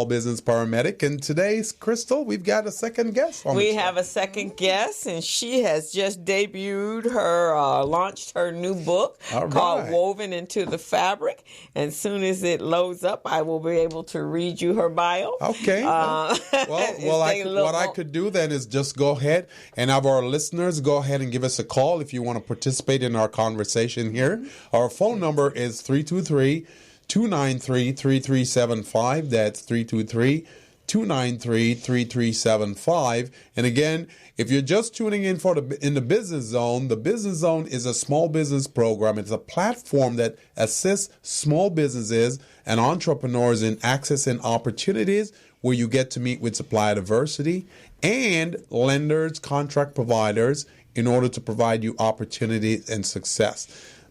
business paramedic. And today's Crystal, we've got a second guest on the show. We have a second guest, and she has just debuted launched her new book called Woven into the Fabric. And as soon as it loads up, I will be able to read you her bio. Okay. What I could do then is just go ahead and have our listeners go ahead and give us a call if you want to participate in our conversation here. Our phone number is 323-293-3375. That's 323-293-3375. And again, if you're just tuning in in the Business Zone, the Business Zone is a small business program. It's a platform that assists small businesses and entrepreneurs in accessing opportunities where you get to meet with supplier diversity and lenders, contract providers in order to provide you opportunities and success.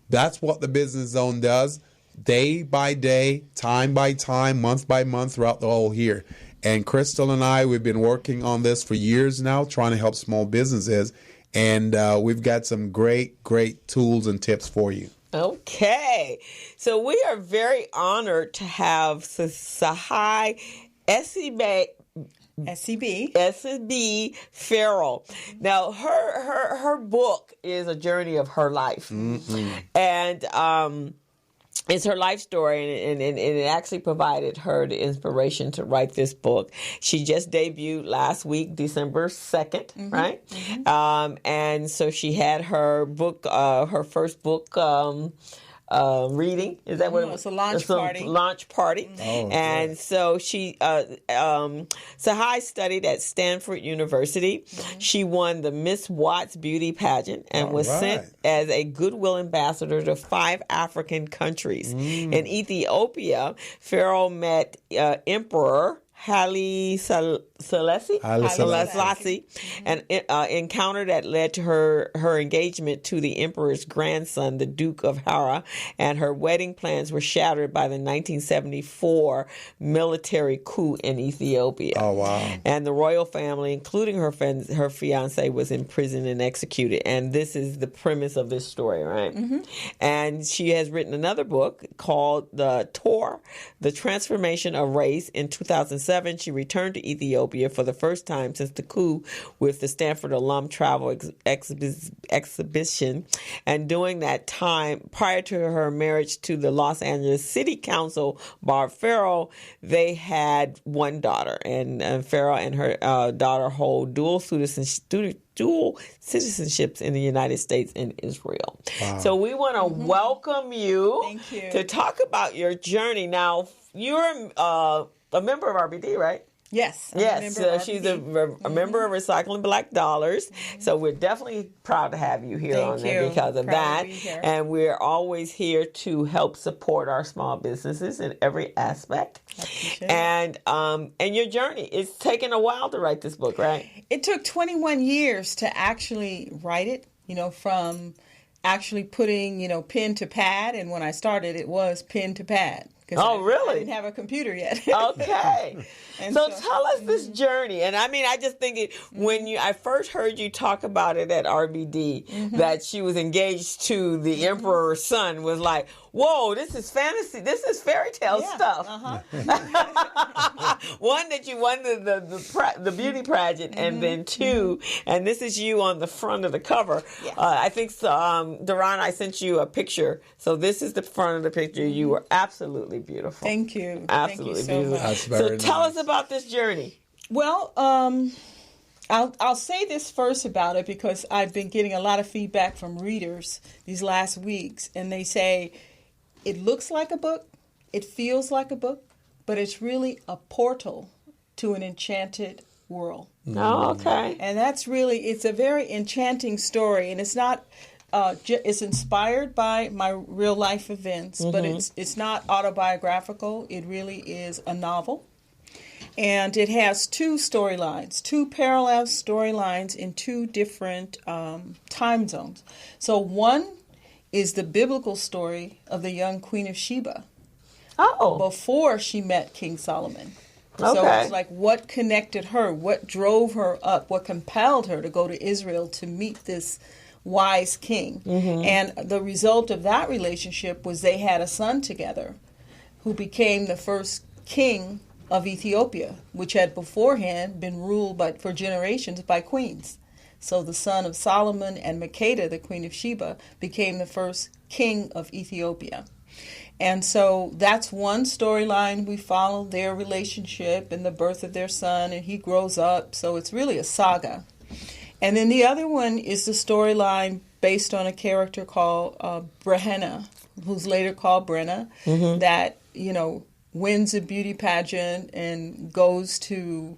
That's what the Business Zone does. Day by day, time by time, month by month throughout the whole year. And Crystal and I, we've been working on this for years now, trying to help small businesses. And we've got some great tools and tips for you. Okay. So we are very honored to have Tsehai Essiebea Farrell. Now, her book is a journey of her life. Mm-hmm. And it's her life story, and it actually provided her the inspiration to write this book. She just debuted last week, December 2nd, mm-hmm. right? Mm-hmm. And so she had her book, her first book reading. Is that what it was? It's a launch party. Launch party. Oh, and good. so she, Tsehai studied at Stanford University. Mm-hmm. She won the Miss Watts beauty pageant and was sent as a goodwill ambassador to 5 African countries. Mm. In Ethiopia, Farrell met Emperor Haile Selassie, an encounter that led to her engagement to the emperor's grandson, the Duke of Hara, and her wedding plans were shattered by the 1974 military coup in Ethiopia. Oh, wow. And the royal family, including her fiancé, was imprisoned and executed. And this is the premise of this story, right? Mm-hmm. And she has written another book called The Transformation of Race. In 2007, she returned to Ethiopia for the first time since the coup with the Stanford Alum Travel Exhibition. And during that time, prior to her marriage to the Los Angeles City Council, Barb Farrell, they had one daughter. And Farrell and her daughter hold dual citizenships in the United States and Israel. Wow. So we want to welcome you to talk about your journey. Now, you're a member of RBD, right? Yes. Yes. She's a member of Recycling Black Dollars. Mm-hmm. So we're definitely proud to have you here there because of that. And we're always here to help support our small businesses in every aspect. And your journey, it's taken a while to write this book, right? It took 21 years to actually write it, from actually putting, pen to pad. And when I started, it was pen to pad. Oh, really? I didn't have a computer yet. Okay. So tell us this journey. And I mean, I just think when I first heard you talk about it at RBD, that she was engaged to the emperor's son, was like, whoa, this is fantasy. This is fairy tale stuff. Uh-huh. One, that you won the beauty pageant, and then 2, and this is you on the front of the cover. Yes. I think, Duran, I sent you a picture. So this is the front of the picture. You were absolutely beautiful. Thank you. Absolutely Thank you so beautiful. much. So tell us about this journey. Well, I'll say this first about it because I've been getting a lot of feedback from readers these last weeks, and they say it looks like a book, it feels like a book, but it's really a portal to an enchanted world. Oh, okay. And it's a very enchanting story, and it's not. It's inspired by my real life events, but it's not autobiographical. It really is a novel. And it has 2 storylines, 2 parallel storylines in 2 different time zones. So one is the biblical story of the young Queen of Sheba. Oh. Before she met King Solomon. Okay. So it's like what connected her, what drove her up, what compelled her to go to Israel to meet this wise king. And the result of that relationship was they had a son together who became the first king of Ethiopia, which had beforehand been ruled for generations by queens. So the son of Solomon and Makeda, the queen of Sheba, became the first king of Ethiopia. And so that's one storyline. We follow their relationship and the birth of their son, and he grows up. So it's really a saga. And then the other one is the storyline based on a character called Brehenna, who's later called Brenna, that, wins a beauty pageant and goes to,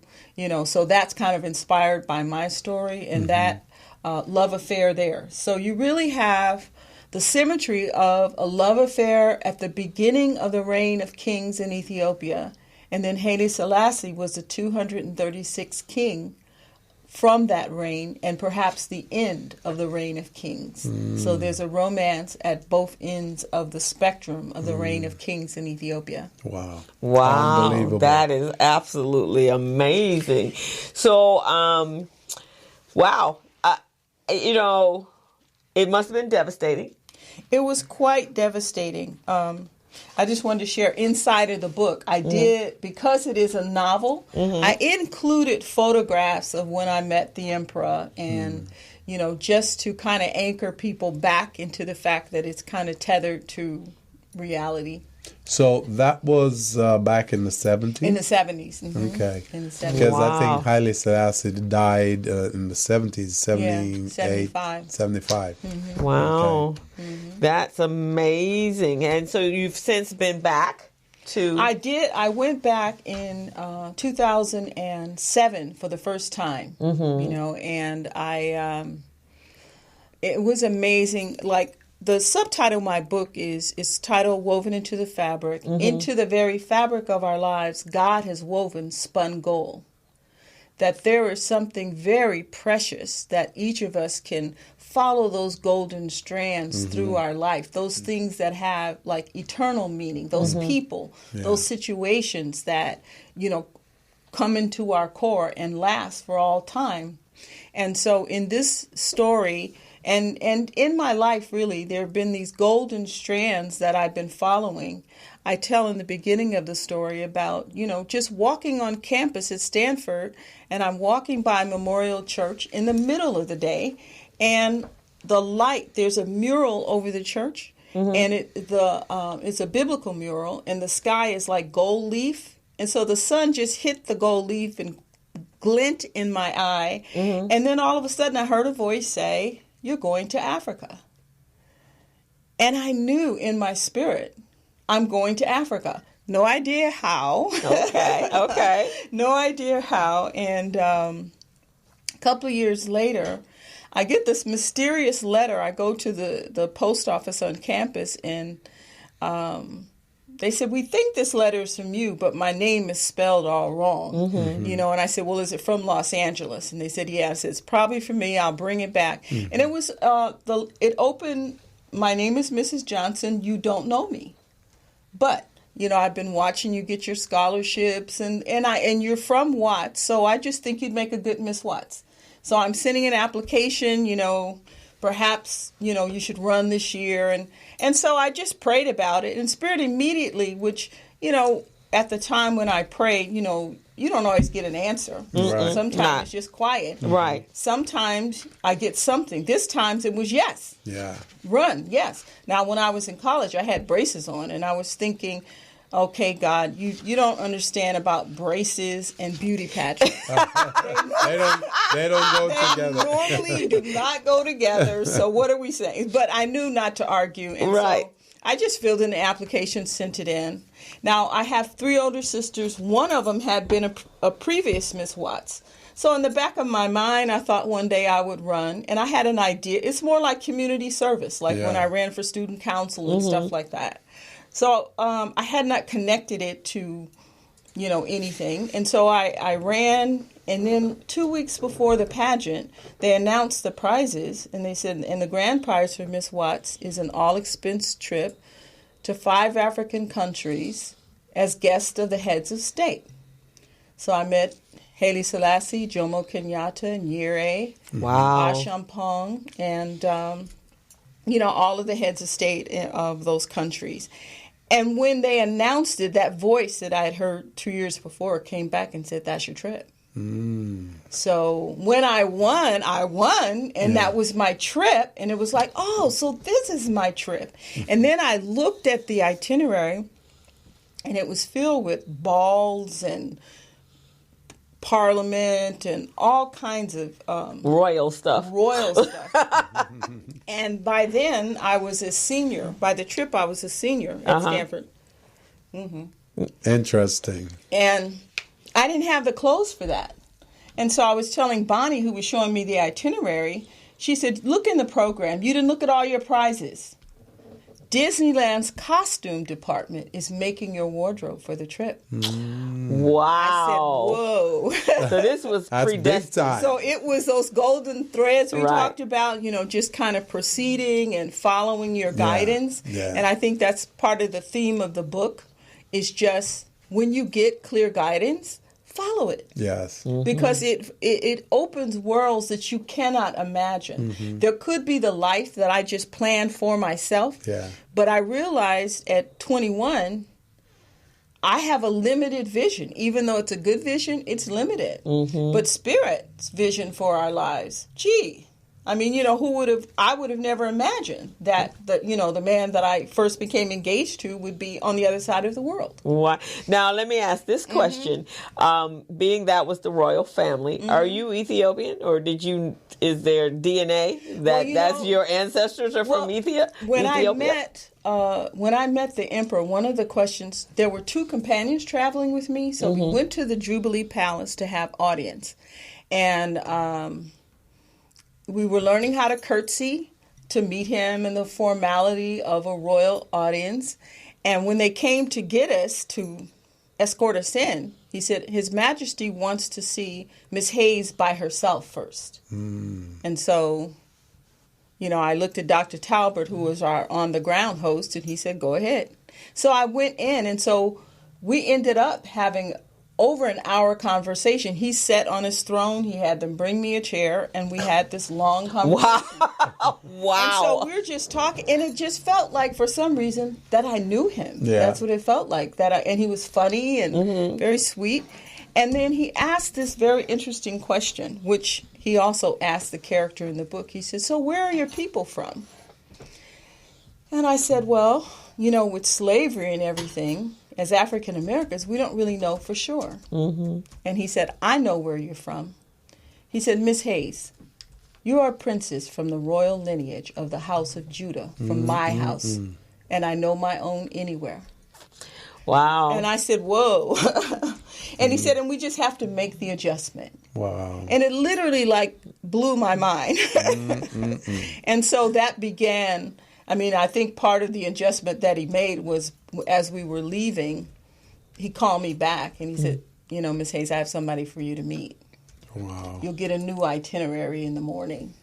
so that's kind of inspired by my story and that love affair there. So you really have the symmetry of a love affair at the beginning of the reign of kings in Ethiopia, and then Haile Selassie was the 236th king from that reign, and perhaps the end of the reign of kings. So there's a romance at both ends of the spectrum of the reign of kings in Ethiopia. Wow. Wow. That is absolutely amazing. So, wow. It must have been devastating. It was quite devastating. I just wanted to share inside of the book. I did, because it is a novel, I included photographs of when I met the emperor and, just to kind of anchor people back into the fact that it's kind of tethered to reality. So that was back in the 70s? In the 70s. Okay. In the 70s. Because I think Haile Selassie died in the 70s, 75. 75. Wow. Okay. That's amazing. And so you've since been back to... I did. I went back in 2007 for the first time, and it was amazing. Like, the subtitle of my book is titled Woven into the Fabric. Into the very fabric of our lives, God has woven spun gold. That there is something very precious that each of us can follow those golden strands through our life. Those things that have like eternal meaning. Those people, those situations that, come into our core and last for all time. And so in this story... And in my life, really, there have been these golden strands that I've been following. I tell in the beginning of the story about, just walking on campus at Stanford, and I'm walking by Memorial Church in the middle of the day, and the light, there's a mural over the church, and it's a biblical mural, and the sky is like gold leaf, and so the sun just hit the gold leaf and glint in my eye, and then all of a sudden I heard a voice say, "You're going to Africa." And I knew in my spirit, I'm going to Africa. No idea how. Okay. No idea how. And a couple of years later, I get this mysterious letter. I go to the post office on campus, and they said, "We think this letter is from you, but my name is spelled all wrong." And I said, "Well, is it from Los Angeles?" And they said, "Yeah." I said, "It's probably from me. I'll bring it back." And it was, it opened, "My name is Mrs. Johnson. You don't know me. But, I've been watching you get your scholarships, and you're from Watts, so I just think you'd make a good Miss Watts. So I'm sending an application, perhaps, you should run this year." And so I just prayed about it. And Spirit immediately, which, at the time when I prayed, you don't always get an answer. Right. Sometimes it's just quiet. Right. Sometimes I get something. This time it was yes. Yeah. Run, yes. Now, when I was in college, I had braces on, and I was thinking, okay, God, you don't understand about braces and beauty pageants. They don't go together. They normally do not go together. So what are we saying? But I knew not to argue. And right. So I just filled in the application, sent it in. Now, I have 3 older sisters. One of them had been a previous Miss Watts. So in the back of my mind, I thought one day I would run. And I had an idea. It's more like community service, like when I ran for student council and stuff like that. So I had not connected it to, anything. And so I ran, and then 2 weeks before the pageant, they announced the prizes, and they said, and the grand prize for Miss Watts is an all-expense trip to 5 African countries as guest of the heads of state. So I met Haile Selassie, Jomo Kenyatta, Nyerere, Ashampong, and, all of the heads of state of those countries. And when they announced it, that voice that I had heard 2 years before came back and said, "That's your trip." So when I won, and that was my trip. And it was like, oh, so this is my trip. And then I looked at the itinerary, and it was filled with balls and parliament and all kinds of royal stuff. And by then, I was a senior. By the trip, I was a senior at Stanford. Interesting. And I didn't have the clothes for that. And so I was telling Bonnie, who was showing me the itinerary, she said, look in the program. You didn't look at all your prizes. Disneyland's costume department is making your wardrobe for the trip. Wow. I said, whoa. So this was predestined. So it was those golden threads we talked about, just kind of proceeding and following your guidance. Yeah. And I think that's part of the theme of the book, is just when you get clear guidance, follow it. Yes. Because it opens worlds that you cannot imagine. There could be the life that I just planned for myself. Yeah. But I realized at 21, I have a limited vision. Even though it's a good vision, it's limited. But Spirit's vision for our lives, I mean, I would have never imagined that the man that I first became engaged to would be on the other side of the world. Wow. Now, let me ask this question. Being that was the royal family, are you Ethiopian, or is there DNA that's your ancestors are from Ethiopia? When I met the emperor, one of the questions, there were 2 companions traveling with me, so we went to the Jubilee Palace to have audience. And we were learning how to curtsy to meet him and the formality of a royal audience. And when they came to get us, to escort us in, he said, His Majesty wants to see Miss Hayes by herself first. And so, I looked at Dr. Talbert, who was our on-the-ground host, and he said, go ahead. So I went in, and so we ended up having over an hour conversation. He sat on his throne. He had them bring me a chair, and we had this long conversation. Wow. And so we were just talking, and it just felt like, for some reason, that I knew him. Yeah. That's what it felt like. And he was funny and very sweet. And then he asked this very interesting question, which he also asked the character in the book. He said, so where are your people from? And I said, well, with slavery and everything, as African Americans, we don't really know for sure. And he said, I know where you're from. He said, Miss Hayes, you are a princess from the royal lineage of the house of Judah, from my house, and I know my own anywhere. Wow. And I said, whoa. And he said, and we just have to make the adjustment. Wow. And it literally blew my mind. And so that began, I think part of the adjustment that he made was, as we were leaving, he called me back and he said, Miss Hayes, I have somebody for you to meet. Wow. You'll get a new itinerary in the morning.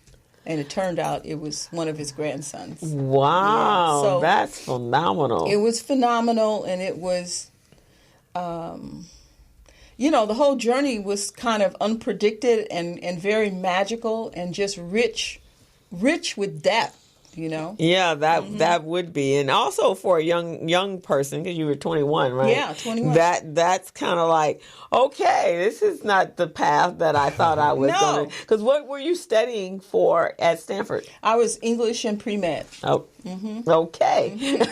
And it turned out it was one of his grandsons. Wow. So that's phenomenal. It was phenomenal, and it was, the whole journey was kind of unpredicted and very magical and just rich with depth. Yeah, that would be, and also for a young person, because you were 21, right? Yeah, 21. That's kind of like, okay, this is not the path that I thought I was going to. Because what were you studying for at Stanford? I was English and pre-med. Oh, okay. Yeah.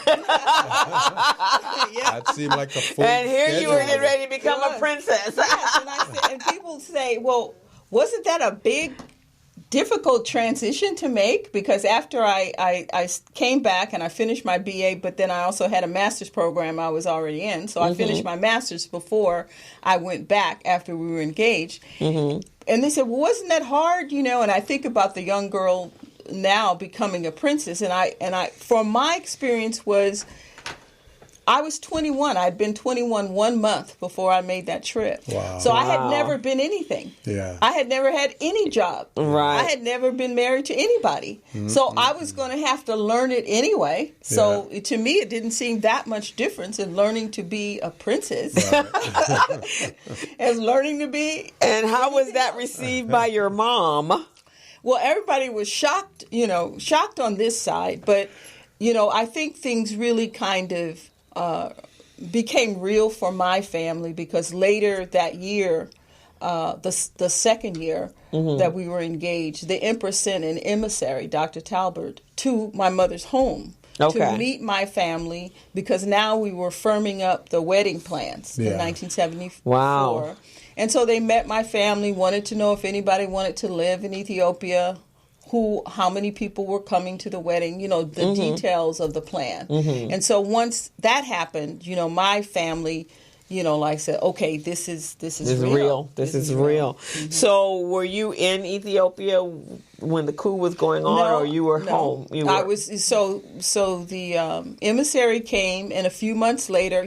That seemed like a full And here schedule. you were getting ready to become a princess. Yes, and people say, well, wasn't that a big difficult transition to make? Because after I came back and I finished my BA, but then I also had a master's program I was already in. So I finished my master's before I went back after we were engaged. And they said, well, wasn't that hard? And I think about the young girl now becoming a princess. And I from my experience was, I was 21. I'd been 21 1 month before I made that trip. Wow. So I had never been anything. Yeah. I had never had any job. Right. I had never been married to anybody. So I was going to have to learn it anyway. So to me, it didn't seem that much difference in learning to be a princess as learning to be. And how was that received by your mom? Well, everybody was shocked on this side. But, I think things really kind of became real for my family, because later that year, the second year that we were engaged, the Empress sent an emissary, Dr. Talbert, to my mother's home to meet my family, because now we were firming up the wedding plans in 1974. Wow. And so they met my family, wanted to know if anybody wanted to live in Ethiopia, how many people were coming to the wedding, the details of the plan. And so once that happened, my family, like said, okay, this is real. This is real. So were you in Ethiopia when the coup was going on, or you were home? I was. So the emissary came, and a few months later,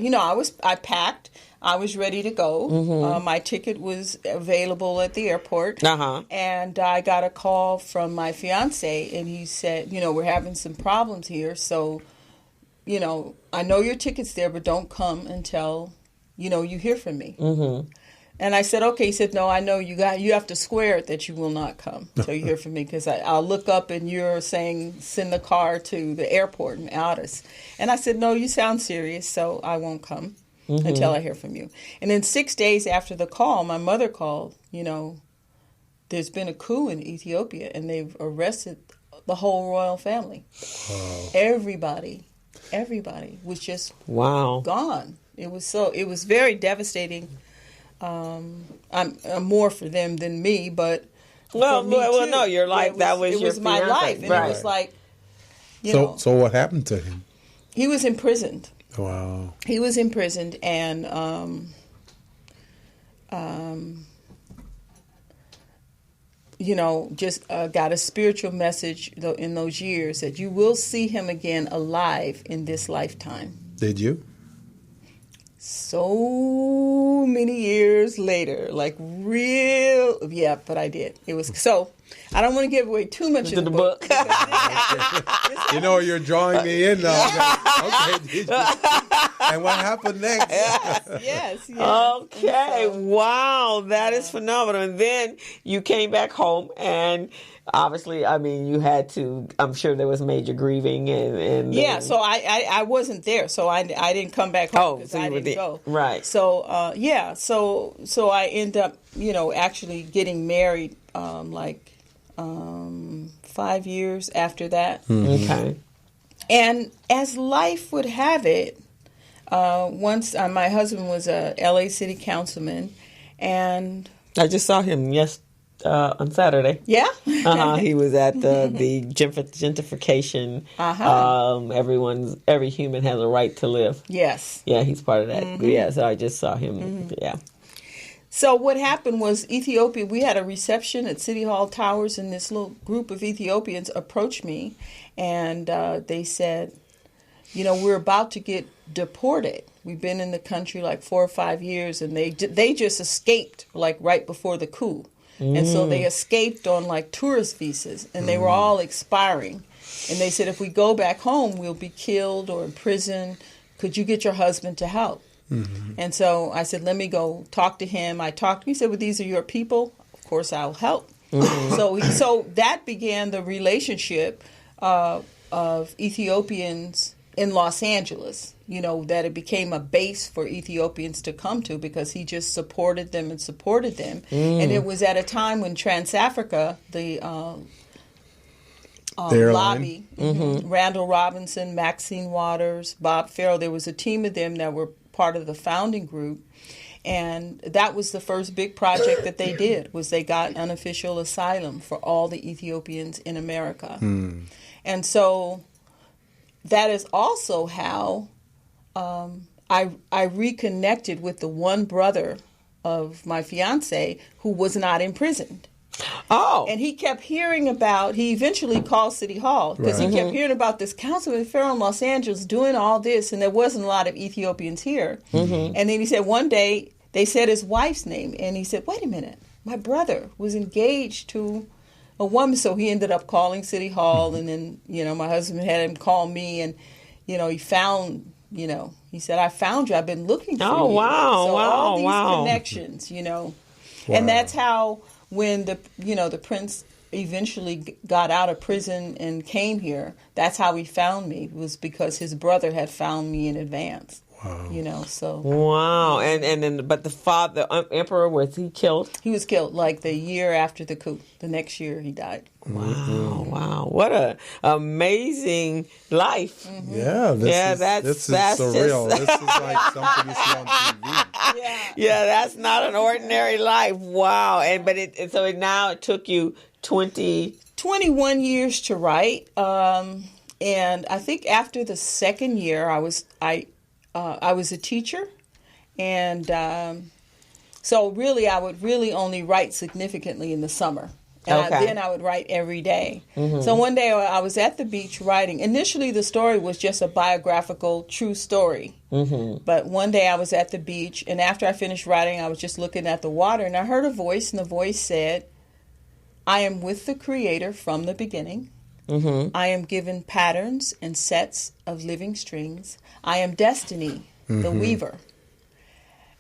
I packed. I was ready to go. My ticket was available at the airport. And I got a call from my fiance, and he said, we're having some problems here. So, I know your ticket's there, but don't come until, you hear from me. And I said, okay. He said, no, I know you have to swear it that you will not come until you hear from me, because I'll look up and you're saying send the car to the airport in Addis. And I said, no, you sound serious, so I won't come until I hear from you. And then 6 days after the call, my mother called, there's been a coup in Ethiopia, and they've arrested the whole royal family. Wow. Everybody was just gone. It was very devastating. I'm more for them than me, but no, you're like, that was your my fiance. life, and it was like, So what happened to him? He was imprisoned. Wow. He was imprisoned, and just got a spiritual message in those years that you will see him again alive in this lifetime. Did you? So many years later, but I did. It was so. I don't want to give away too much of the book. You're drawing me in now. Okay. And what happened next? Yes. Okay. So, wow. That is phenomenal. And then you came back home, and obviously, you had to, I'm sure there was major grieving. And so I wasn't there. So I didn't come back home because I didn't go. Right. So, so I end up, actually getting married 5 years after that. Okay. And as life would have it, once my husband was a LA City councilman, and I just saw him on Saturday. Yeah? He was at the gentrification. Every human has a right to live. Yes. Yeah, he's part of that. Yeah, so I just saw him. Yeah. So what happened was Ethiopia, we had a reception at City Hall Towers, and this little group of Ethiopians approached me, and they said, we're about to get deported. We've been in the country 4 or 5 years, and they just escaped right before the coup. And so they escaped on tourist visas, and they were all expiring. And they said, if we go back home, we'll be killed or imprisoned. Could you get your husband to help? And so I said, let me go talk to him. I talked to him. He said, well, these are your people. Of course, I'll help. So that began the relationship of Ethiopians in Los Angeles, that it became a base for Ethiopians to come to, because he just supported them. And it was at a time when Trans-Africa, the lobby, Randall Robinson, Maxine Waters, Bob Farrell, there was a team of them that were part of the founding group. And that was the first big project that they did, was they got unofficial asylum for all the Ethiopians in America. And so that is also how I reconnected with the one brother of my fiance who was not imprisoned. Oh. And he kept hearing he eventually called City Hall, because he kept hearing about this Councilman Farrell in Los Angeles doing all this, and there wasn't a lot of Ethiopians here. And then he said one day they said his wife's name, and he said, wait a minute, my brother was engaged to a woman. So he ended up calling City Hall, and then, my husband had him call me, and, he found, he said, I found you. I've been looking for you. Oh, wow. So wow. all these wow. connections, And that's how, when the prince eventually got out of prison and came here, that's how he found me, was because his brother had found me in advance. Wow. So. Wow. And then, but the emperor, was he killed? He was killed like the year after the coup. The next year he died. Wow. Wow. What a amazing life. Mm-hmm. Yeah. This is surreal. This is like something you see on TV. Yeah, that's not an ordinary life. Wow. So it took you 21 years to write. And I think after the second year, I was a teacher, and so really I would really only write significantly in the summer. And then I would write every day. Mm-hmm. So one day I was at the beach writing. Initially, the story was just a biographical, true story. Mm-hmm. But one day I was at the beach, and after I finished writing, I was just looking at the water, and I heard a voice, and the voice said, "I am with the Creator from the beginning. Mm-hmm. I am given patterns and sets of living strings. I am destiny, the weaver."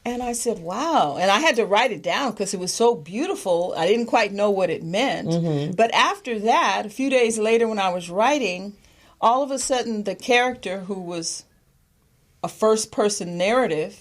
And I said, wow. And I had to write it down because it was so beautiful. I didn't quite know what it meant. Mm-hmm. But after that, a few days later when I was writing, all of a sudden the character, who was a first-person narrative,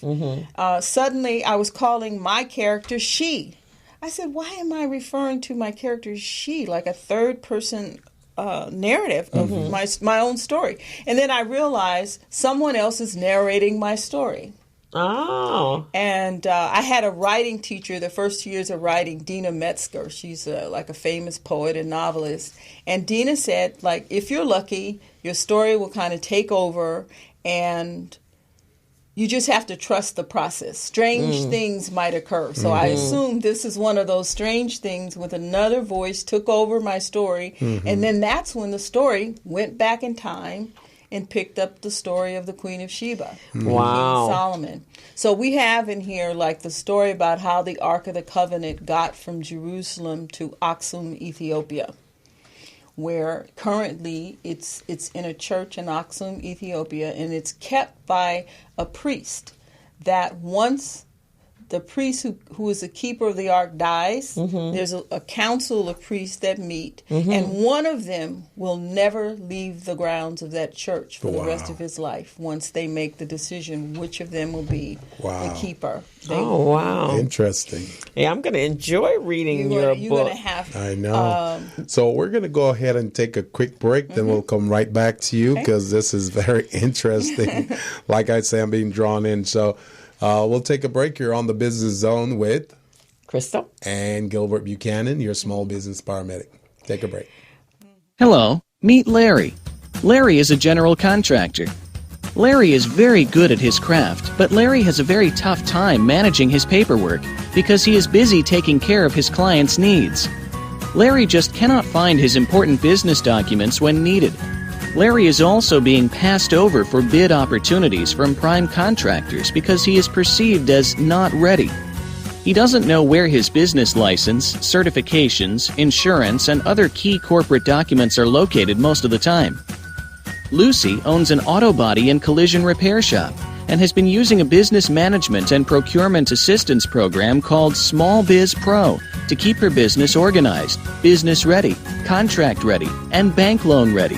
suddenly I was calling my character she. I said, why am I referring to my character as she, like a third-person narrative of my own story? And then I realized someone else is narrating my story. Oh. And I had a writing teacher the first 2 years of writing, Dina Metzger. She's like a famous poet and novelist. And Dina said, like, if you're lucky, your story will kind of take over, and you just have to trust the process. Strange things might occur. So I assumed this is one of those strange things with another voice took over my story. And then that's when the story went back in time and picked up the story of the Queen of Sheba, King Solomon. So we have in here like the story about how the Ark of the Covenant got from Jerusalem to Aksum, Ethiopia, where currently it's in a church in Aksum, Ethiopia, and it's kept by a priest that once the priest who is the keeper of the ark dies, there's a council of priests that meet, and one of them will never leave the grounds of that church for the rest of his life once they make the decision which of them will be the keeper. Wow. Interesting. Yeah, I'm going to enjoy reading your book. You're going to have to. I know. So we're going to go ahead and take a quick break, then we'll come right back to you because this is very interesting. Like I say, I'm being drawn in. So we'll take a break here on the Business Zone with Crystal and Gilbert Buchanan, your small business paramedic. Take a break. Hello, meet Larry. Larry is a general contractor. Larry is very good at his craft, but Larry has a very tough time managing his paperwork because he is busy taking care of his clients' needs. Larry just cannot find his important business documents when needed. Larry is also being passed over for bid opportunities from prime contractors because he is perceived as not ready. He doesn't know where his business license, certifications, insurance, and other key corporate documents are located most of the time. Lucy owns an auto body and collision repair shop and has been using a business management and procurement assistance program called Small Biz Pro to keep her business organized, business ready, contract ready, and bank loan ready.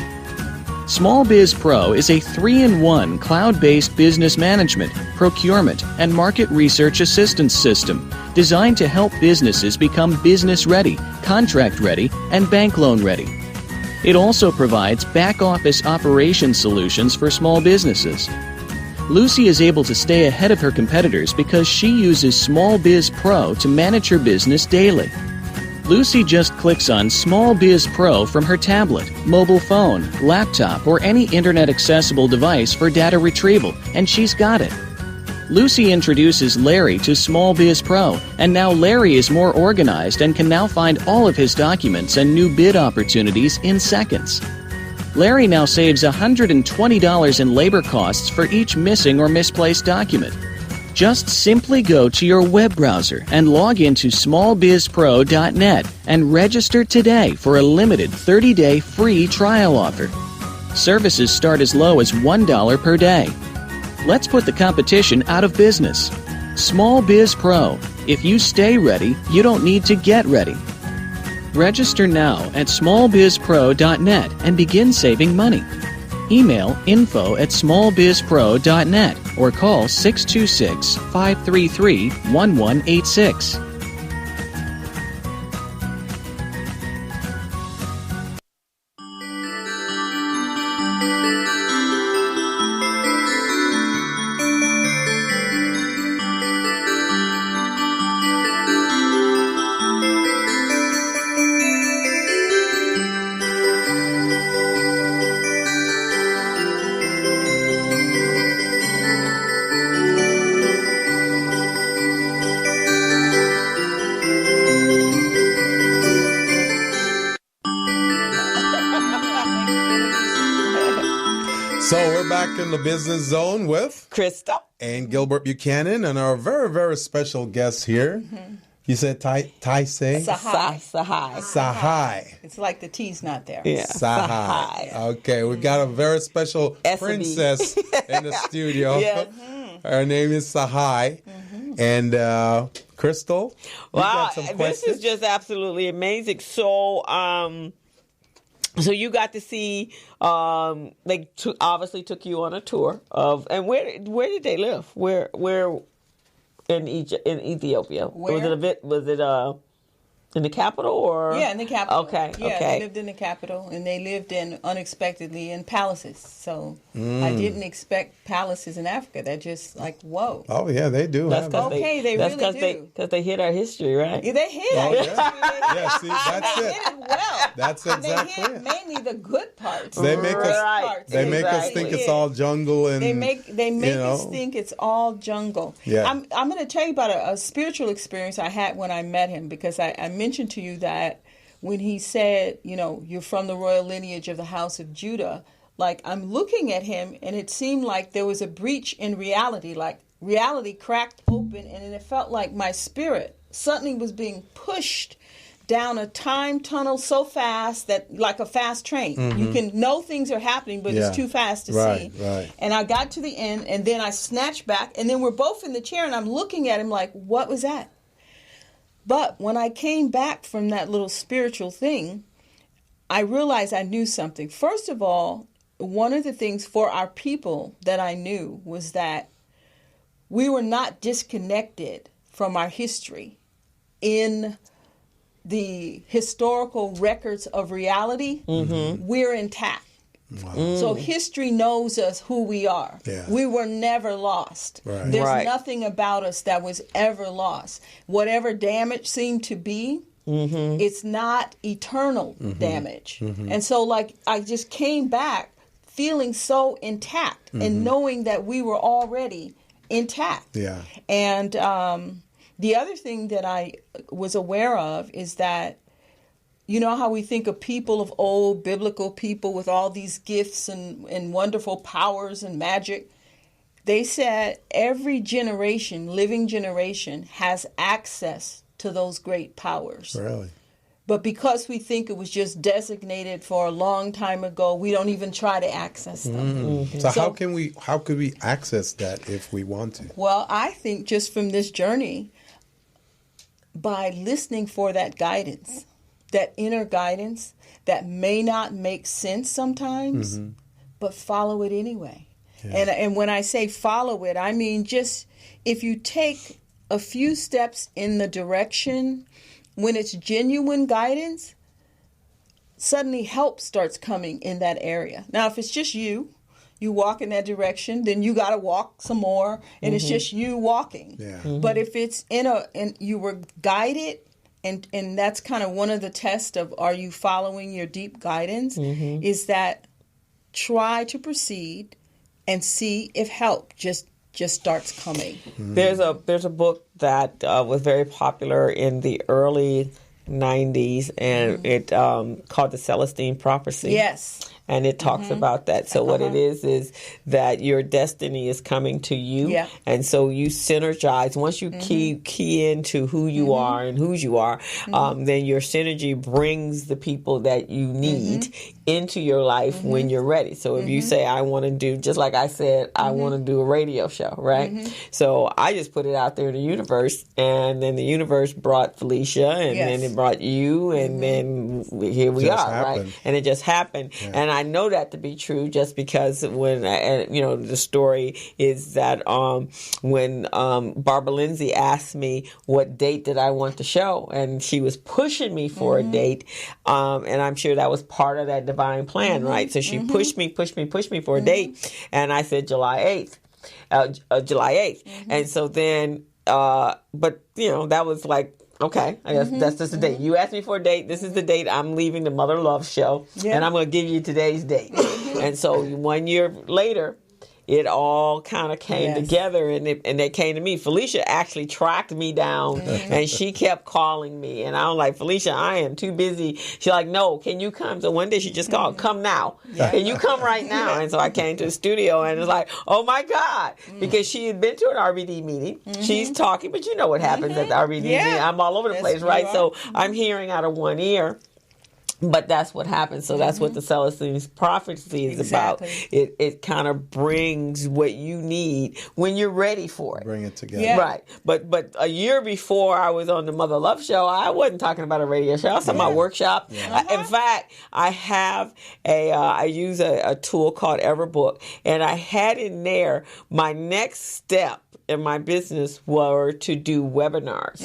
Small Biz Pro is a 3-in-1 cloud-based business management, procurement, and market research assistance system designed to help businesses become business ready, contract ready, and bank loan ready. It also provides back-office operation solutions for small businesses. Lucy is able to stay ahead of her competitors because she uses Small Biz Pro to manage her business daily. Lucy just clicks on Small Biz Pro from her tablet, mobile phone, laptop, or any internet-accessible device for data retrieval, and she's got it. Lucy introduces Larry to Small Biz Pro, and now Larry is more organized and can now find all of his documents and new bid opportunities in seconds. Larry now saves $120 in labor costs for each missing or misplaced document. Just simply go to your web browser and log into smallbizpro.net and register today for a limited 30-day free trial offer. Services start as low as $1 per day. Let's put the competition out of business. Small Biz Pro. If you stay ready, you don't need to get ready. Register now at smallbizpro.net and begin saving money. Email info@smallbizpro.net or call 626-533-1186. So we're back in the Business Zone with Krista and Gilbert Buchanan and our very, very special guest here. You said Tsehai? Tsehai. It's like the T's not there. Yeah. Tsehai. Okay, we've got a very special princess in the studio. Yes. Her name is Tsehai. And Crystal, you got some questions? This is just absolutely amazing. So, so you got to see, they obviously took you on a tour of, and where did they live? Where in Egypt, in Ethiopia? Where? Was it in the capital or? Yeah, in the capital. Okay. They lived in the capital, and they lived unexpectedly in palaces. So I didn't expect palaces in Africa. They're just like, whoa. Oh, yeah, they do. That's They really do. Because they hit our history, right? Yeah, they hit Oh, our yeah. history. Yeah, see, that's They it. hit it well. That's exactly They hit it. mainly the good parts. They make us Right. they make us Exactly. think it's all jungle and They make you us know. think it's all jungle. Yeah. I'm going to tell you about a spiritual experience I had when I met him, because I mentioned to you that when he said, you're from the royal lineage of the house of Judah, like I'm looking at him and it seemed like there was a breach in reality, like reality cracked open, and it felt like my spirit suddenly was being pushed down a time tunnel so fast that, like a fast train, you can know things are happening, but it's too fast to see. Right. And I got to the end, and then I snatched back, and then we're both in the chair, and I'm looking at him like, what was that? But when I came back from that little spiritual thing, I realized I knew something. First of all, one of the things for our people that I knew was that we were not disconnected from our history in the historical records of reality. We're intact. Wow. So history knows us who we are. Yeah. We were never lost. Right. There's Right. nothing about us that was ever lost. Whatever damage seemed to be, it's not eternal damage. And so, like, I just came back feeling so intact and knowing that we were already intact. Yeah. And the other thing that I was aware of is that, you know how we think of people of old, biblical people with all these gifts and wonderful powers and magic? They said every generation, living generation, has access to those great powers. Really? But because we think it was just designated for a long time ago, we don't even try to access them. So how could we access that if we want to? Well, I think just from this journey, by listening for that guidance, that inner guidance that may not make sense sometimes, but follow it anyway. Yeah. And when I say follow it, I mean just if you take a few steps in the direction, when it's genuine guidance, suddenly help starts coming in that area. Now, if it's just you walk in that direction, then you got to walk some more, and it's just you walking. Yeah. But if it's and you were guided, and that's kind of one of the tests of are you following your deep guidance, is that try to proceed and see if help just starts coming. There's a book that was very popular in the early 90s, and it called The Celestine Prophecy. Yes. And it talks about that. So what it is that your destiny is coming to you. Yeah. And so you synergize. Once you key into who you are and whose you are, then your synergy brings the people that you need into your life when you're ready. So if you say, I want to do, just like I said, I want to do a radio show, right? So I just put it out there in the universe, and then the universe brought Felicia, and then it brought you, and then here we are, right? And it just happened. Yeah. And I know that to be true just because when, the story is that when Barbara Lindsay asked me what date did I want to show, and she was pushing me for a date, and I'm sure that was part of that divine plan, right? So she pushed me for a date, and I said July 8th. And so then, but, that was like, okay, I guess that's just the date. You asked me for a date. This is the date I'm leaving the Mother Love show, and I'm going to give you today's date. And so 1 year later, it all kind of came together, and they came to me. Felicia actually tracked me down, and she kept calling me. And I'm like, Felicia, I am too busy. She's like, no, can you come? So one day she just called, come now. Can you come right now? And so I came to the studio, and it's like, oh, my God. Because she had been to an RBD meeting. She's talking, but you know what happens at the RBD meeting. I'm all over the place, right? So I'm hearing out of one ear. But that's what happens. So that's what the Celestine's prophecy is about. It kind of brings what you need when you're ready for it. Bring it together. Right. But a year before I was on the Mother Love show, I wasn't talking about a radio show. I was talking about workshop. In fact, I have I use a tool called Everbook, and I had in there my next step in my business were to do webinars.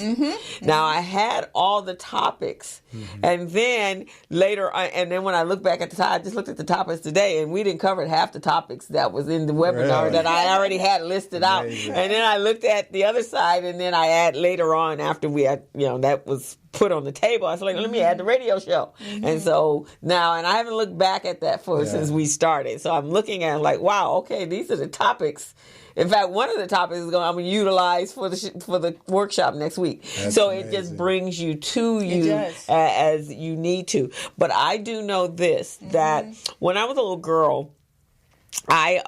Now I had all the topics, and then later, and then when I look back at the time, I just looked at the topics today, and we didn't cover half the topics that was in the webinar that I already had listed out. And then I looked at the other side, and then I add later on after we had, that was put on the table. I was like, let me add the radio show. And so now, and I haven't looked back at that since we started. So I'm looking at it like, wow, okay, these are the topics. In fact, one of the topics is I'm going to utilize for the workshop next week. So it just brings you to you as you need to. But I do know this, that when I was a little girl, I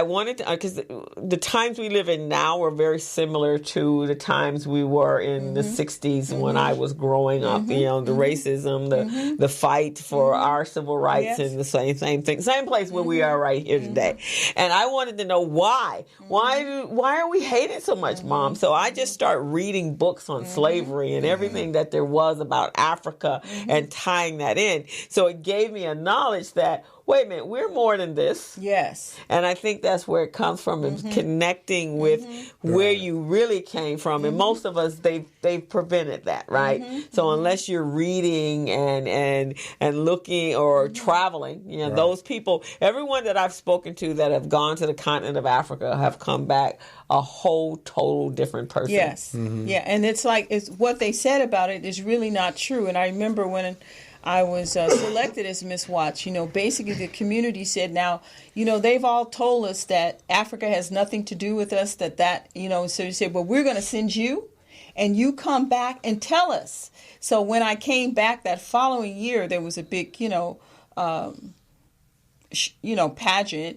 wanted to, because the times we live in now are very similar to the times we were in the 60s when I was growing up. The racism, the fight for our civil rights, and the same thing, same place where we are right here today. And I wanted to know why. Why are we hated so much, Mom? So I just start reading books on slavery and everything that there was about Africa and tying that in. So it gave me a knowledge that, wait a minute, we're more than this. Yes. And I think that's where it comes from, is connecting with where you really came from. And most of us, they've prevented that, right? So unless you're reading and looking or traveling, those people, everyone that I've spoken to that have gone to the continent of Africa have come back a whole total different person. Yes. Yeah. And it's what they said about it is really not true. And I remember when I was selected as Miss Watts, basically the community said, now, they've all told us that Africa has nothing to do with us, so you said, well, we're going to send you, and you come back and tell us. So when I came back that following year, there was a big, pageant,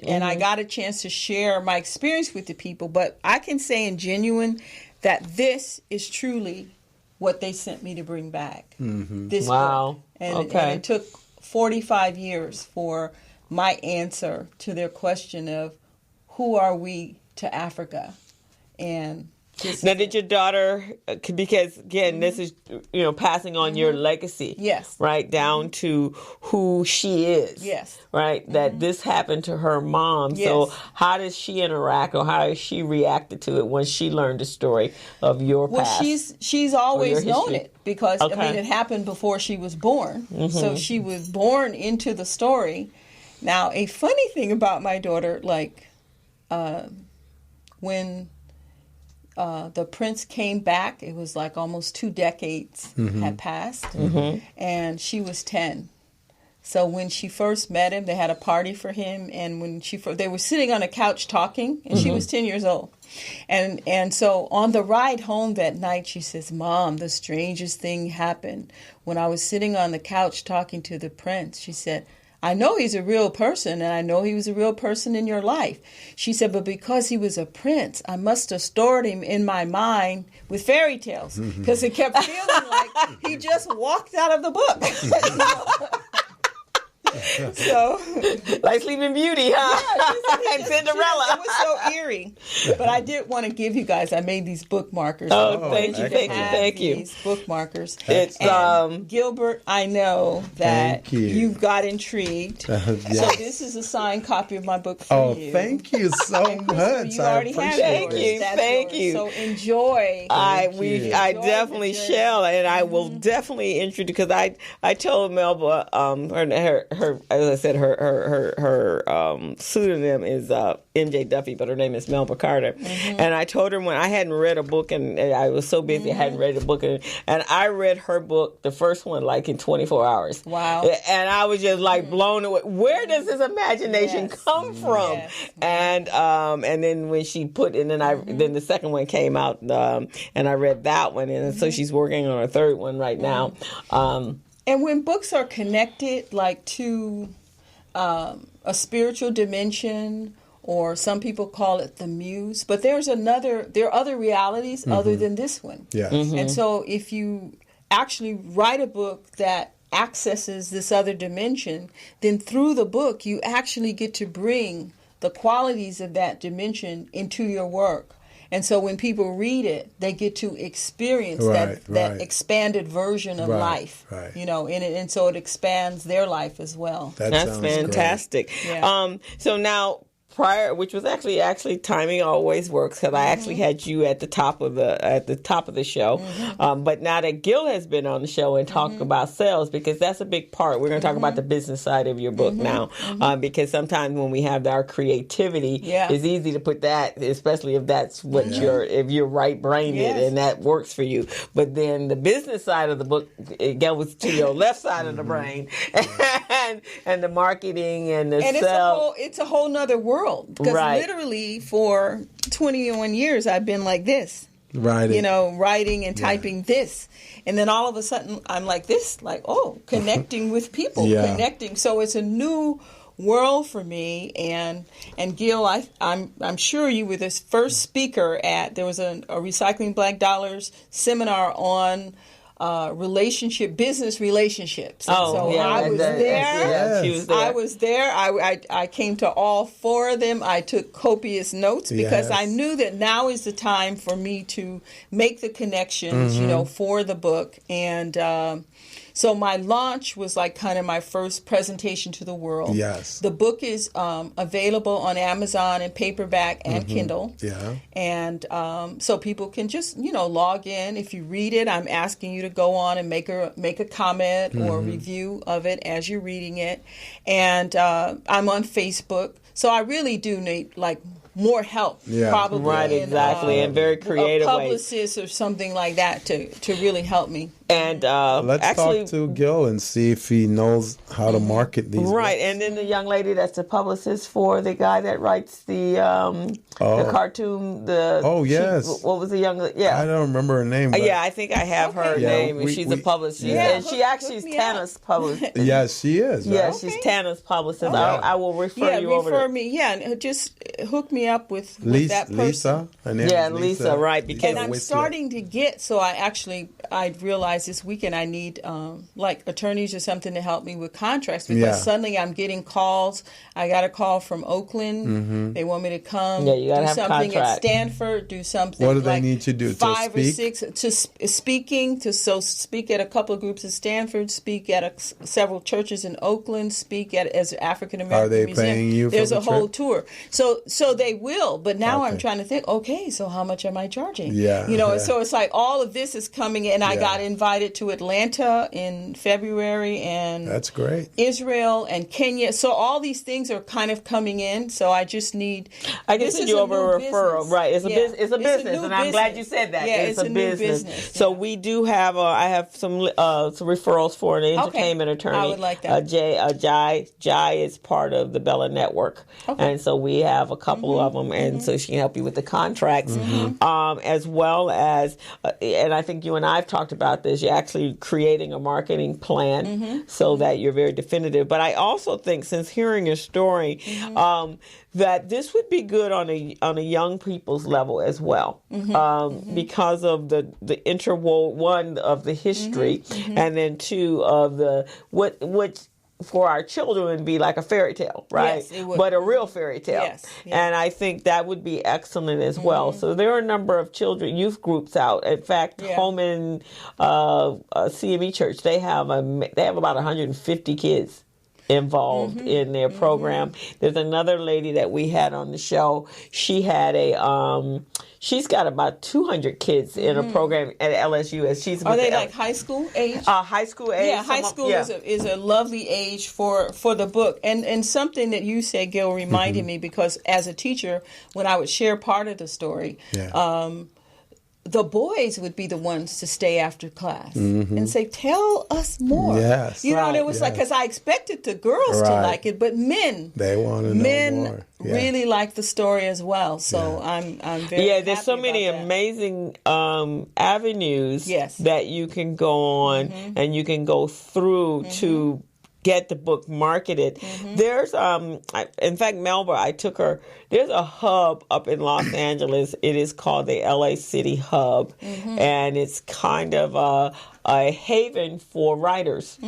and I got a chance to share my experience with the people. But I can say in genuine that this is truly what they sent me to bring back. This book. And it took 45 years for my answer to their question of who are we to Africa? And now, did your daughter, because again, this is, passing on your legacy. Yes. Right, down to who she is. Yes. Right, that this happened to her mom. Yes. So how does she interact, or how has she reacted to it when she learned the story of your past? Well, she's always known it, because, it happened before she was born. So she was born into the story. Now, a funny thing about my daughter, when the prince came back, it was like almost 2 decades had passed, and she was 10. So when she first met him, they had a party for him, and when they were sitting on a couch talking, and she was 10 years old. And so on the ride home that night, she says, Mom, the strangest thing happened. When I was sitting on the couch talking to the prince, she said, I know he's a real person, and I know he was a real person in your life. She said, but because he was a prince, I must have stored him in my mind with fairy tales, because it kept feeling like he just walked out of the book. So, like Sleeping Beauty, huh? And Cinderella. It was so eerie. But I did want to give you guys, I made these bookmarkers. Oh, thank you. These bookmarkers. It's Gilbert, I know that you've got intrigued. Yes. So this is a signed copy of my book for you. Oh, thank you so much. You already have yours. Thank you. So enjoy. I definitely shall, and I will definitely introduce, because I told Melba, her as I said, her pseudonym is MJ Duffy, but her name is Melba Carter. And I told her when I hadn't read a book, and I was so busy I hadn't read a book, and I read her book, the first one, like in 24 hours. Wow. And I was just like blown away. Where does this imagination come from? Yes. And then when she put, and then the second one came out, and I read that one, and so she's working on a third one right now. And when books are connected, like to a spiritual dimension, or some people call it the muse, but there are other realities other than this one. Yes. And so if you actually write a book that accesses this other dimension, then through the book you actually get to bring the qualities of that dimension into your work. And so when people read it, they get to experience that expanded version of life, and so it expands their life as well. That's fantastic. Yeah. So now, prior, which was actually timing always works, because I actually had you at the top of the show. But now that Gil has been on the show and talked about sales, because that's a big part. We're going to talk about the business side of your book now, because sometimes when we have our creativity, it's easy to put that, especially if that's what if you're right-brained and that works for you. But then the business side of the book, it goes to your left side of the brain, and the marketing and the sales. It's a whole nother world. Because literally for 21 years I've been like this, writing and typing this, and then all of a sudden I'm like this, connecting with people, connecting. So it's a new world for me. And Gil, I'm sure you were the first speaker there was a Recycling Black Dollars seminar on business relationships. And I was there. She was there. I was there. I came to all four of them. I took copious notes because I knew that now is the time for me to make the connections, for the book. And so my launch was like kind of my first presentation to the world. Yes. The book is available on Amazon in paperback and Kindle. Yeah. And so people can just, log in. If you read it, I'm asking you to go on and make a comment or review of it as you're reading it. And I'm on Facebook. So I really do need more help, probably. Right, exactly, and very creative a publicist or something like that to really help me. And let's talk to Gil and see if he knows how to market these. Right, and then the young lady that's the publicist for the guy that writes the cartoon. What was the young? Yeah, I don't remember her name. I think I have her name, and she's a publicist, and she actually is Tana's publicist. Yes, she is. Right? Yeah, she's Tana's publicist. I will refer you over. Refer me. Yeah, and just hook me up with that person. Lisa. Her name is Lisa. Right, because and I'm starting to get. So I realized this weekend I need attorneys or something to help me with contracts, because suddenly I'm getting calls. I got a call from Oakland. They want me to come do something contract. at Stanford, do something. What do they need to do? 5 or 6 to speak at a couple of groups at Stanford, speak at several churches in Oakland, speak at as African American Are they Museum. paying you? There's for a the whole trip? tour. So they will, but now I'm trying to think. Okay, so how much am I charging? Yeah, and so it's like all of this is coming in. I got invited to Atlanta in February, and that's great. Israel and Kenya. So all these things are kind of coming in. So I just need. I can send you over a referral. Business. Right, it's a business. It's a business, and I'm glad you said that. Yeah, it's a business. New business. So we do have. I have some referrals for an entertainment attorney. I would like that. Jai is part of the Bella Network, and so we have a couple of them, and so she can help you with the contracts, as well as. And I think you and I have talked about this. You're actually creating a marketing plan so that you're very definitive. But I also think, since hearing your story, that this would be good on a young people's level as well, because of the interwoven, one, of the history, and then two, of the what for our children would be like a fairy tale, right? Yes, it would. But a real fairy tale. Yes, yeah. And I think that would be excellent as well. So there are a number of youth groups out. In fact, home in CME Church, they have about 150 kids involved in their program. There's another lady that we had on the show. She had she's got about 200 kids in a program at LSU. Are they like high school age? High school age. Yeah, high school is a lovely age for the book. And something that you said, Gil, reminded me, because as a teacher, when I would share part of the story, the boys would be the ones to stay after class and say, tell us more. Yes. You know, and it was like, because I expected the girls to like it, but they want to know more. Really like the story as well. So I'm very happy there's so many amazing avenues that you can go on and you can go through to get the book marketed. There's in fact, Melba, I took her, there's a hub up in Los Angeles. It is called the LA City Hub, and it's kind of a haven for writers.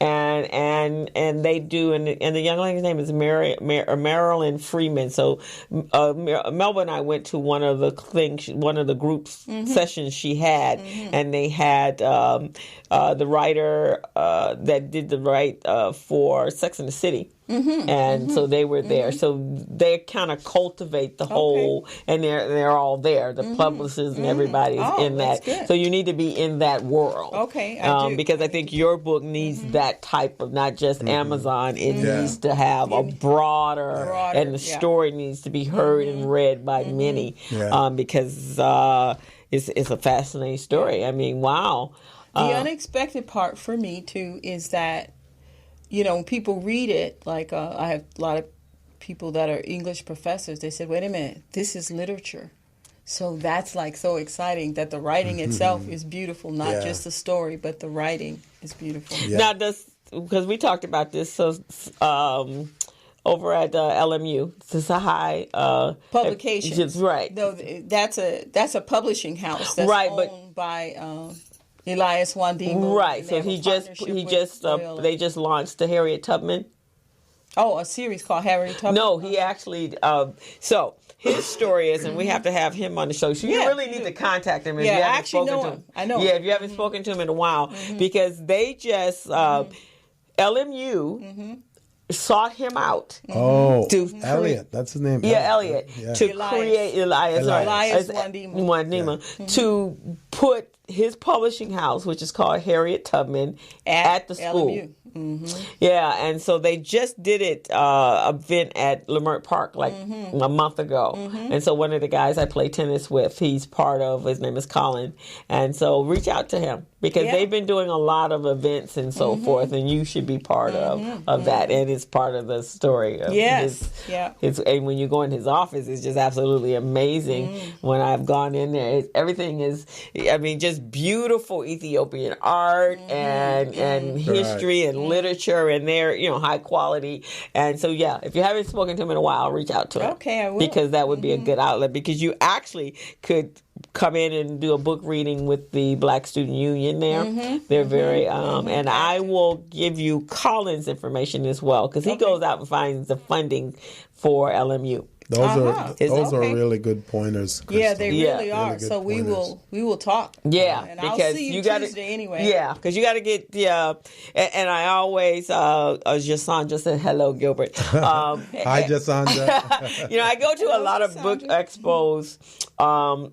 And they do, and the young lady's name is Marilyn Freeman. So Melba and I went to one of the group sessions she had, and they had the writer that did the write for Sex and the City. And so they were there. So they kind of cultivate the whole, and they're all there. The publicists and everybody's in that. Good. So you need to be in that world. Okay, I do. Because I think your book needs that type of, not just Amazon. It needs to have a broader, and the story needs to be heard and read by many. Because it's a fascinating story. I mean, wow. The unexpected part for me too is that, you know, when people read it, like I have a lot of people that are English professors, they said, wait a minute, this is literature. So that's like so exciting that the writing itself is beautiful, not just the story, but the writing is beautiful. Now, because we talked about this over at LMU, Tsehai Publications. Right. No, that's a publishing house that's owned by Elias Wandimo. Right. So they just launched the Harriet Tubman. Oh, a series called Harriet Tubman. No, he actually. So his story is, and we have to have him on the show. So you really need to contact him if you haven't spoken to him. I know. Yeah, if you haven't spoken to him in a while, because they just LMU. Sought him out. Oh, Elliot, that's his name. Yeah, Elliot. To create Elias Wandima, to put his publishing house, which is called Harriet Tubman, at the school. LMU. Yeah, and so they just did it event at Leimert Park like a month ago. And so one of the guys I play tennis with, he's part of, his name is Colin. And so reach out to him, because they've been doing a lot of events and so forth, and you should be part of that. And it's part of the story of his, and when you go in his office, it's just absolutely amazing. When I've gone in there, everything is, I mean, just beautiful Ethiopian art and history and literature, and they're, high quality. And so, if you haven't spoken to him in a while, reach out to him. Okay, I will. Because that would be a good outlet, because you actually could come in and do a book reading with the Black Student Union there. They're very, and I will give you Colin's information as well, because he goes out and finds the funding for LMU. Those are really good pointers, Crystal. Yeah, they really are. Really so we will talk. Yeah, and because I'll see you Tuesday anyway. Yeah, because you got to get and I always Jasandra said hello, Gilbert. Hi, Jasandra. I go to a lot of book expos,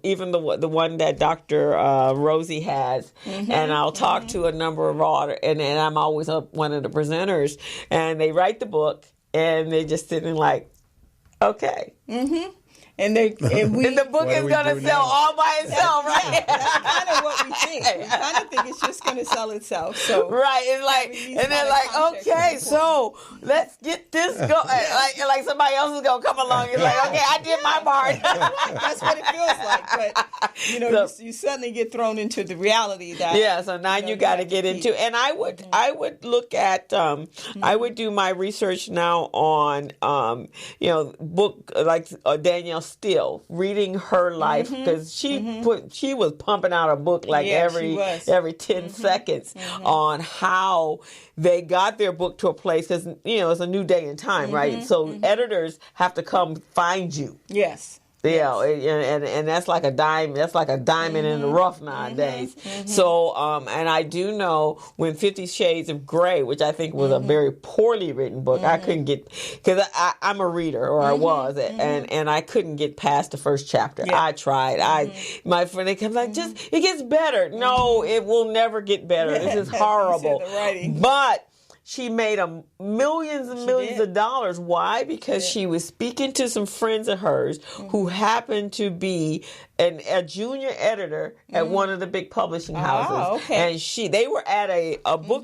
even the one that Dr. Rosie has, and I'll talk to a number of authors, and I'm always one of the presenters, and they write the book, and they just sitting like, okay. And the book is going to sell all by itself, right? That's kind of what we think. We kind of think it's just going to sell itself. So right, it's like, and they're like, okay, so let's get this going. Like somebody else is going to come along and like, okay, I did my part. That's what it feels like. But you suddenly get thrown into the reality that so now you got to get into. And I would look at I would do my research now on book like Danielle still reading her life, because she was pumping out a book like every 10 seconds on how they got their book to a place, because it's a new day and time, right? So editors have to come find you. Yes. Yeah, and that's like a dime. That's like a diamond in the rough nowadays. So, and I do know when 50 Shades of Grey, which I think was a very poorly written book, I couldn't get, because I'm a reader, or I was, and I couldn't get past the first chapter. Yeah. I tried. My friend, they come like, it gets better. No, it will never get better. This is horrible. But she made millions and millions of dollars. Why? Because she was speaking to some friends of hers who happened to be a junior editor at one of the big publishing houses. And they were at a book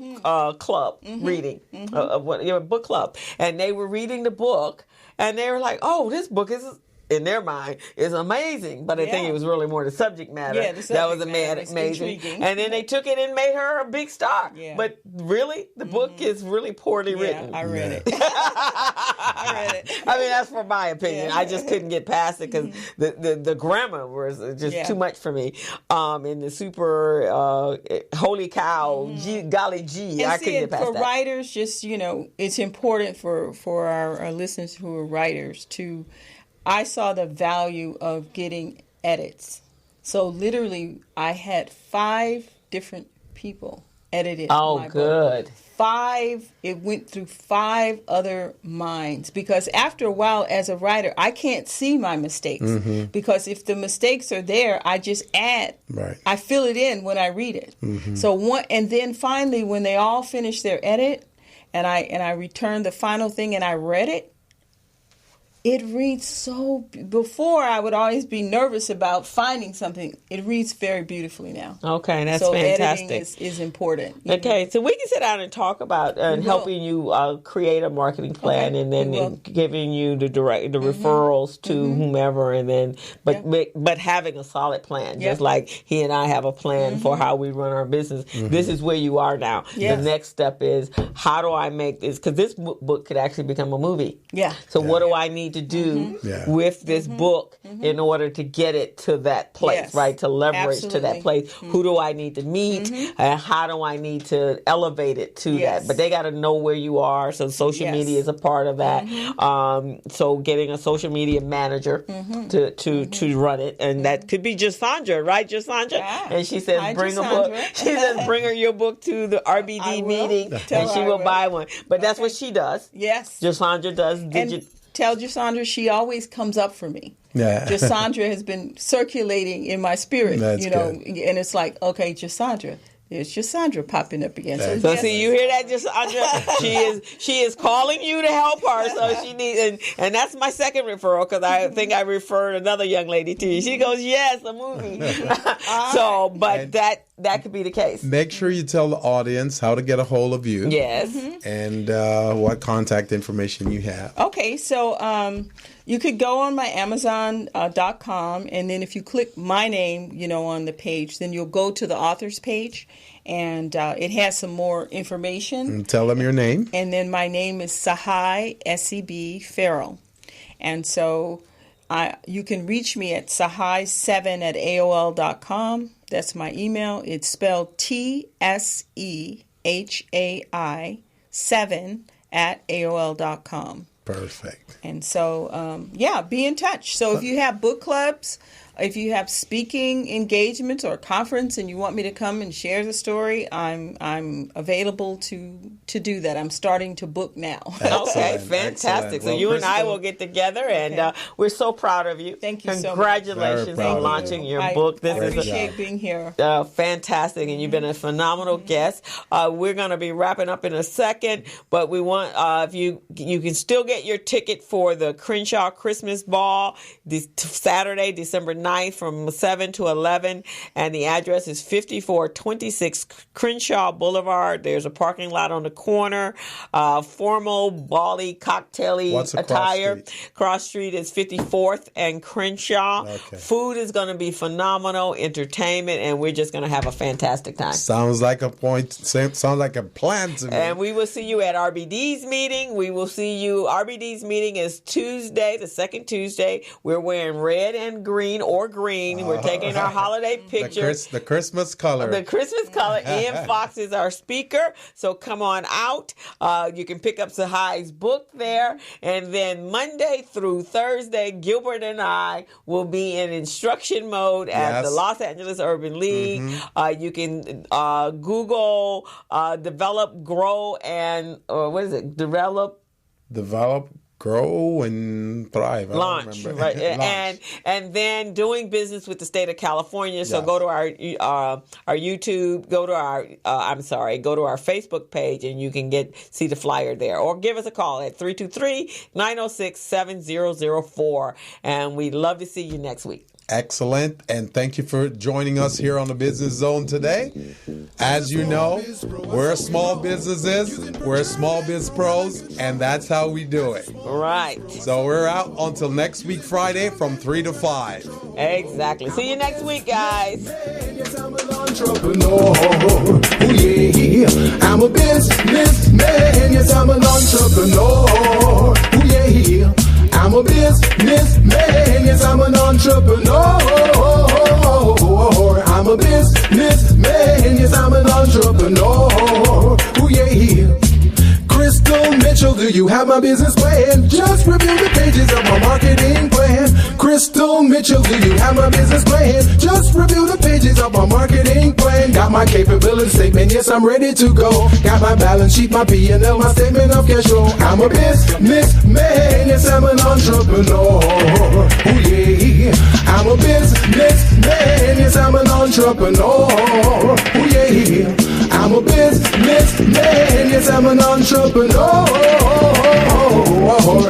club reading, a book club. And they were reading the book, and they were like, oh, this book is, in their mind, is amazing. But I think it was really more the subject matter. Yeah, that was amazing. Intriguing. And then they took it and made her a big star. Yeah. But really, the book is really poorly written. I read it. I read it. I mean, that's for my opinion. I just couldn't get past it because the grammar was just too much for me. And the super holy cow, golly gee, I couldn't get past that. For writers, just, it's important for our listeners who are writers to... I saw the value of getting edits. So literally, I had 5 different people edited my good book. 5. It went through 5 other minds, because after a while, as a writer, I can't see my mistakes, because if the mistakes are there, I just add. Right. I fill it in when I read it. And then finally, when they all finish their edit, and I returned the final thing and I read it. It reads so... Before, I would always be nervous about finding something. It reads very beautifully now. Okay, that's fantastic. Editing is important. Okay, so we can sit down and talk about helping you create a marketing plan, and then giving you the referrals to whomever, and then but having a solid plan, just like he and I have a plan for how we run our business. This is where you are now. Yes. The next step is, how do I make this? Because this book could actually become a movie. Yeah. So what do I need to do with this book in order to get it to that place, right? To leverage to that place. Who do I need to meet? And how do I need to elevate it to that? But they got to know where you are. So social media is a part of that. So getting a social media manager to run it. And that could be Jasandra, right, Jasandra? Yeah. And she says, bring a book. She says, bring her your book to the RBD meeting, and she will buy one. But that's what she does. Yes. Jasandra does. Tell Jasandra she always comes up for me. Yeah. Jasandra has been circulating in my spirit, That's good. And it's like, okay, Jasandra. There's Jasandra popping up again. So see, you hear that, Jasandra? She is calling you to help her. So she needs, and that's my second referral, because I think I referred another young lady to you. She goes, yes, a movie. So, but that could be the case. Make sure you tell the audience how to get a hold of you. Yes. And what contact information you have. Okay, so you could go on my Amazon.com, and then if you click my name, on the page, then you'll go to the author's page, and it has some more information. And tell them your name. And then my name is Tsehai Essiebea Farrell. And so you can reach me at tsehai7@aol.com. That's my email. It's spelled TSEHAI 7@aol.com. Perfect. And so, be in touch. So if you have book clubs, if you have speaking engagements or conference and you want me to come and share the story, I'm available to do that. I'm starting to book now. Okay, fantastic. Excellent. So you and I will get together, and we're so proud of you. Thank you so much. Congratulations on launching your book. I appreciate being here. Fantastic, and you've been a phenomenal guest. We're going to be wrapping up in a second, but we want if you can still get your ticket for the Crenshaw Christmas Ball this Saturday, December 9th. 9th from 7 to 11. And the address is 5426 Crenshaw Boulevard. There's a parking lot on the corner. Formal, bally, cocktail-y attire. Cross Street is 54th and Crenshaw. Okay. Food is going to be phenomenal, entertainment, and we're just going to have a fantastic time. Sounds like a point. Sounds like a plan to me. And we will see you at RBD's meeting. RBD's meeting is Tuesday, the second Tuesday. We're wearing red and green or green. We're taking our holiday pictures. The Christmas color. The Christmas color. Ian Fox is our speaker. So come on out. You can pick up Tsehai's book there. And then Monday through Thursday, Gilbert and I will be in instruction mode at the Los Angeles Urban League. You can Google develop, grow, and develop, grow, and thrive. Launch, right? Launch. And then doing business with the state of California. So go to our YouTube, go to our Facebook page, and you can see the flyer there, or give us a call at 323-906-7004. And we'd love to see you next week. Excellent. And thank you for joining us here on the Business Zone today. As you know, we're small businesses, we're small biz pros, and that's how we do it. Right. So we're out until next week, Friday, from 3 to 5. Exactly. See you next week, guys. Yes, I'm an entrepreneur. Oh, yeah. I'm a businessman. Yes, I'm an entrepreneur. Oh, yeah. I'm a businessman, yes, I'm an entrepreneur. I'm a businessman, yes, I'm an entrepreneur. Ooh, yeah. Crystal Mitchell, do you have my business plan? Just review the pages of my marketing plan. Crystal Mitchell, do you have my business plan? Just review the pages of my marketing plan. Got my capability statement, yes, I'm ready to go. Got my balance sheet, my P&L, my statement of cash flow. I'm a businessman, yes, I'm an entrepreneur. Ooh, yeah. I'm a businessman, yes, I'm an entrepreneur. Ooh, yeah. I'm a businessman, yes, I'm an entrepreneur.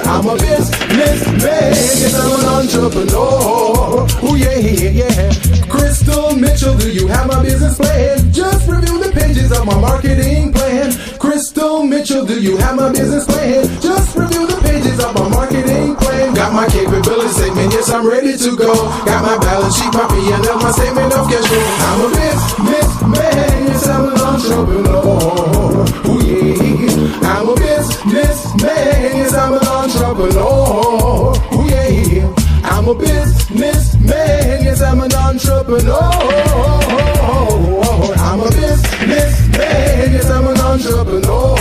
I'm a businessman, yes, I'm an entrepreneur. Ooh, yeah. Crystal Mitchell, do you have my business plan? Just review the pages of my marketing plan. Crystal Mitchell, do you have my business plan? Just review the pages of my marketing plan. Got my capability statement, yes, I'm ready to go. Got my balance sheet, my P&L, my statement of cash flow. I'm a businessman, yes, I'm an entrepreneur. Ooh, yeah. I'm a businessman, yes, I'm an entrepreneur. Ooh, yeah. I'm a businessman, yes, I'm an entrepreneur. I'm a businessman, yes, I'm an entrepreneur.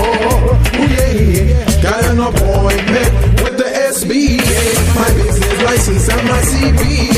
Ooh, yeah. Got an appointment with the SBA, my business license and my CPA.